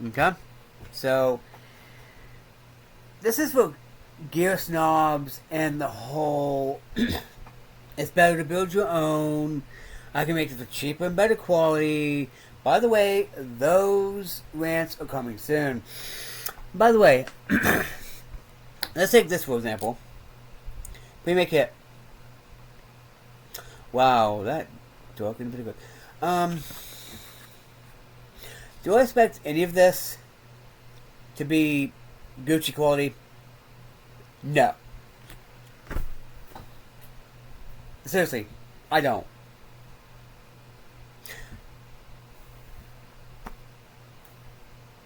Okay? So, this is for gear snobs and the whole it's better to build your own. I can make it for cheaper and better quality. By the way, those rants are coming soon. By the way, let's take this for example. Remake it. Wow, that talking pretty good. Do I expect any of this to be Gucci quality? No. Seriously, I don't.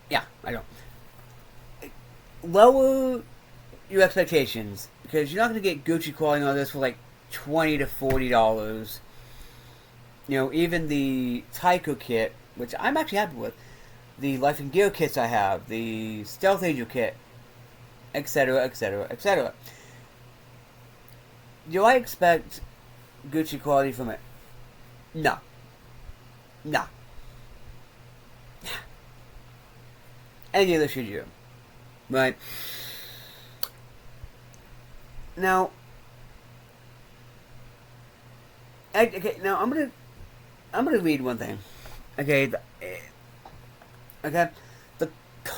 Yeah, I don't. Lower your expectations because you're not going to get Gucci quality on this for like $20 to $40. You know, even the Taiko kit, which I'm actually happy with, the Life and Gear kits I have, the Stealth Angel kit, etc., etc., etc. Do I expect Gucci quality from it? No. No. And neither should you. Right? Now, okay. Now I'm gonna read one thing. Okay. Okay.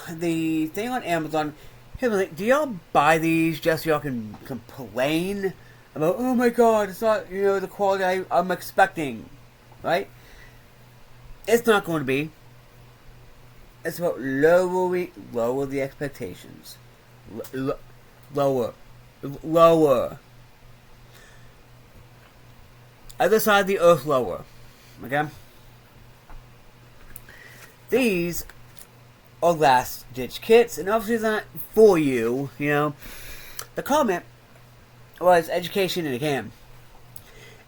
The thing on Amazon. Hey, do y'all buy these just so y'all can complain about? Oh my God, it's not the quality I'm expecting, right? It's not going to be. It's about lower the expectations. Lower. Other side of the earth, lower. Okay? These are last ditch kits, and obviously it's not for you, The comment was education in a can.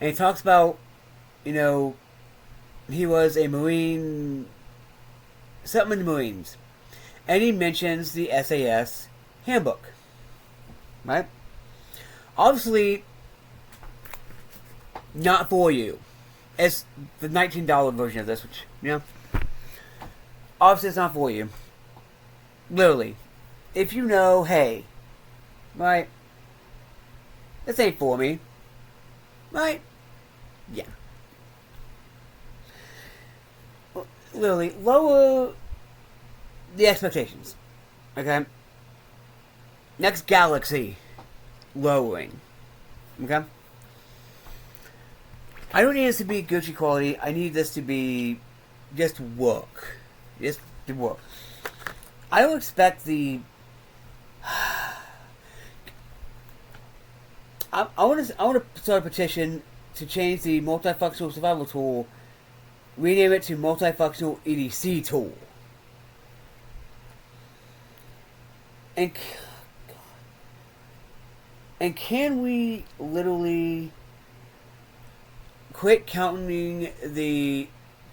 And he talks about, he was a Marine, something in the Marines. And he mentions the SAS handbook. Right? Obviously, not for you. It's the $19 version of this, which, obviously it's not for you. Literally. If you know, hey, right, this ain't for me. Right? Yeah. Literally, lower the expectations. Okay? Next galaxy. Lowering. Okay? I don't need this to be Gucci quality. I need this to be just work. Just to work. I don't expect the. I want to start a petition to change the multifunctional survival tool, rename it to multifunctional EDC tool, and can we literally quit counting the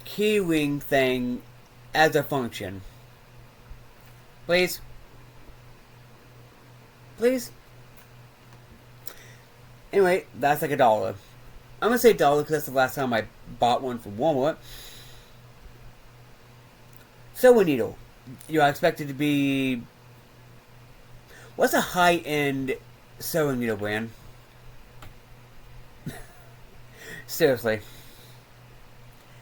keyring thing as a function? Please? Please? Anyway, that's like $1. I'm gonna say $1 because that's the last time I bought one from Walmart. Sewing needle. You're expected to be. What's a high-end sewing needle brand? Seriously.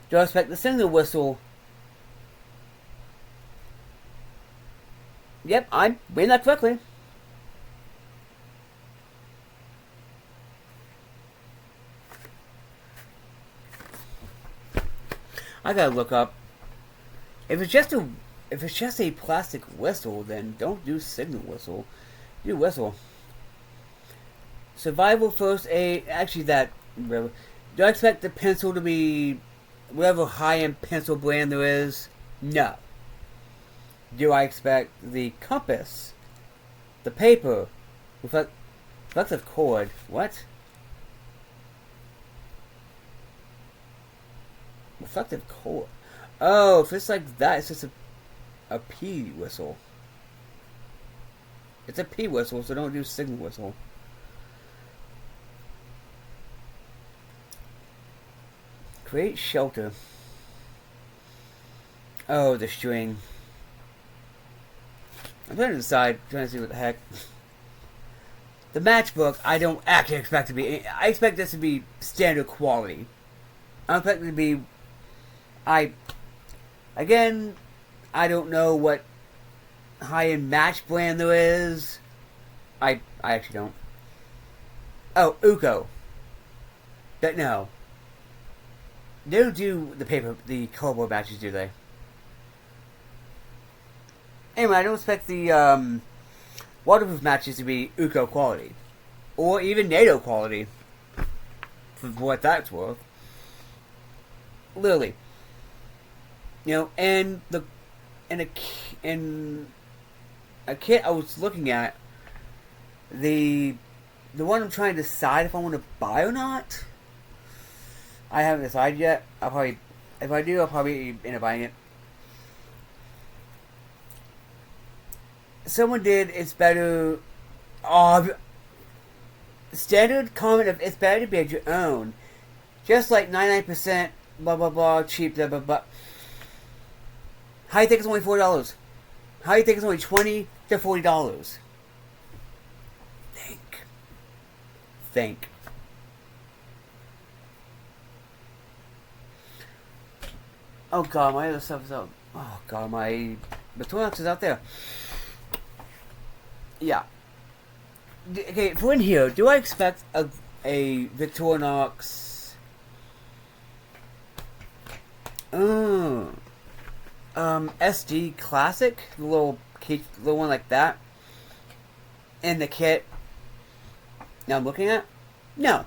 Do I expect the single whistle? Yep, I'm reading that correctly. I gotta look up. If it's just a plastic whistle, then don't do signal whistle. Do whistle. Survival first aid. Actually, that. Do I expect the pencil to be whatever high-end pencil brand there is? No. Do I expect the compass, the paper, reflective cord? What? Reflective cord. Oh, if it's like that, it's just a P whistle. It's a P whistle, so don't do signal whistle. Create shelter. Oh, the string. I'm trying to decide, trying to see what the heck. The matchbook, I don't actually expect to be. I expect this to be standard quality. I expect it to be. Again, I don't know what high-end match brand there is. I actually don't. Oh, Uko. No. They don't do the cardboard matches, do they? Anyway, I don't expect the waterproof matches to be Uko quality, or even NATO quality, for what that's worth. Literally, and a kit I was looking at, the one I'm trying to decide if I want to buy or not. I haven't decided yet. If I do, I'll probably end up buying it. Someone did it's better. Standard comment of it's better to be at your own. Just like 99%, blah blah blah, cheap, blah blah blah. How do you think it's only $4? How do you think it's only $20 to $40? Think. Oh god, my other stuff is out. Oh god, the Victorinox is out there. Yeah. Okay, for in here, do I expect a Victorinox? SD Classic, the little one like that, in the kit. Now I'm looking at. No,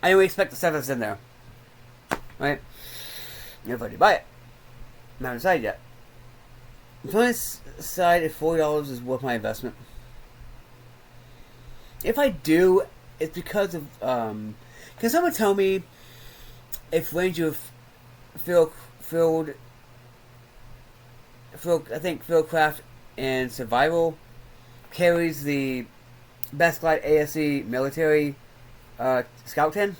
I don't expect the stuff that's in there. Right? If I do buy it, I'm not decided yet. I'm trying to decide if $40 is worth my investment. If I do, it's because of can someone tell me if Ranger Fieldcraft and Survival carries the Best Glide ASE military Scout 10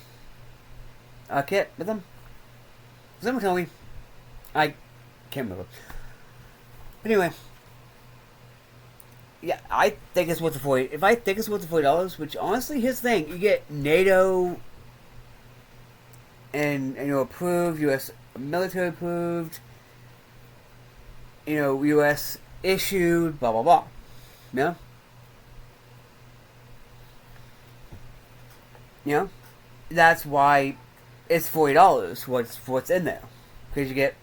kit with them? Someone tell me. I can't remember. But anyway, yeah, I think it's worth the $40. If I think it's worth the $40, which honestly, here's the thing: you get NATO and approved, U.S. military approved, U.S. issued, blah blah blah. Yeah. That's why it's $40. What's in there? Because you get.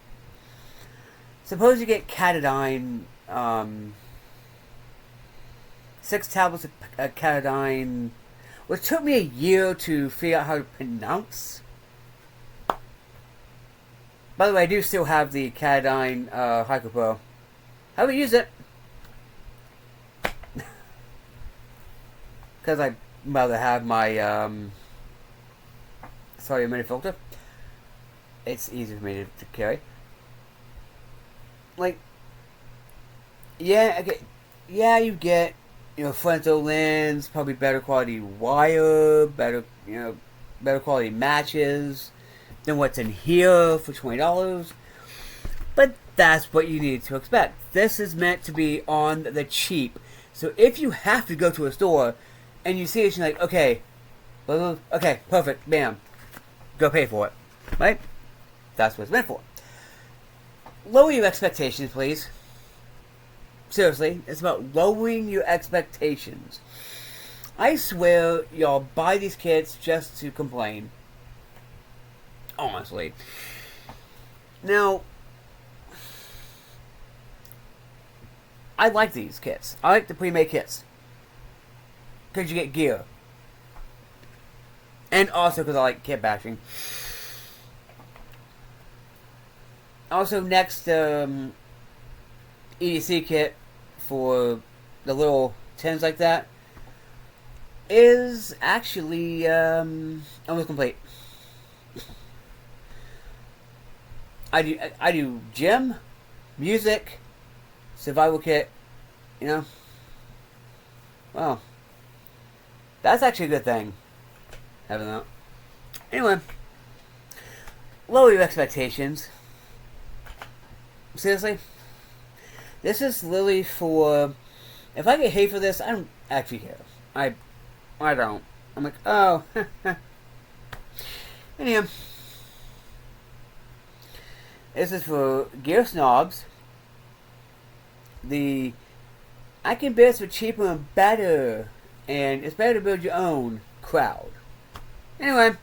Suppose you get Catadine, 6 tablets of Catadine, which took me a year to figure out how to pronounce. By the way, I do still have the Catadine Hyper. Haven't used it. Because I'd rather have my mini filter. It's easy for me to carry. You get, frontal lens, probably better quality wire, better quality matches than what's in here for $20. But that's what you need to expect. This is meant to be on the cheap. So if you have to go to a store and you see it, you're like, okay, perfect, bam, go pay for it, right? That's what it's meant for. Lower your expectations, please. Seriously, it's about lowering your expectations. I swear y'all buy these kits just to complain. Honestly. Now, I like these kits. I like the pre-made kits. Because you get gear. And also because I like kit bashing. Also, next EDC kit for the little tins like that is actually almost complete. I do gym, music, survival kit. Well, that's actually a good thing. Having that. Anyway, lower your expectations. Seriously? This is literally for. If I get hate for this, I don't actually care. I don't. I'm like, oh. Anyhow, this is for gear snobs. I can best for cheaper and better, and it's better to build your own crowd. Anyway.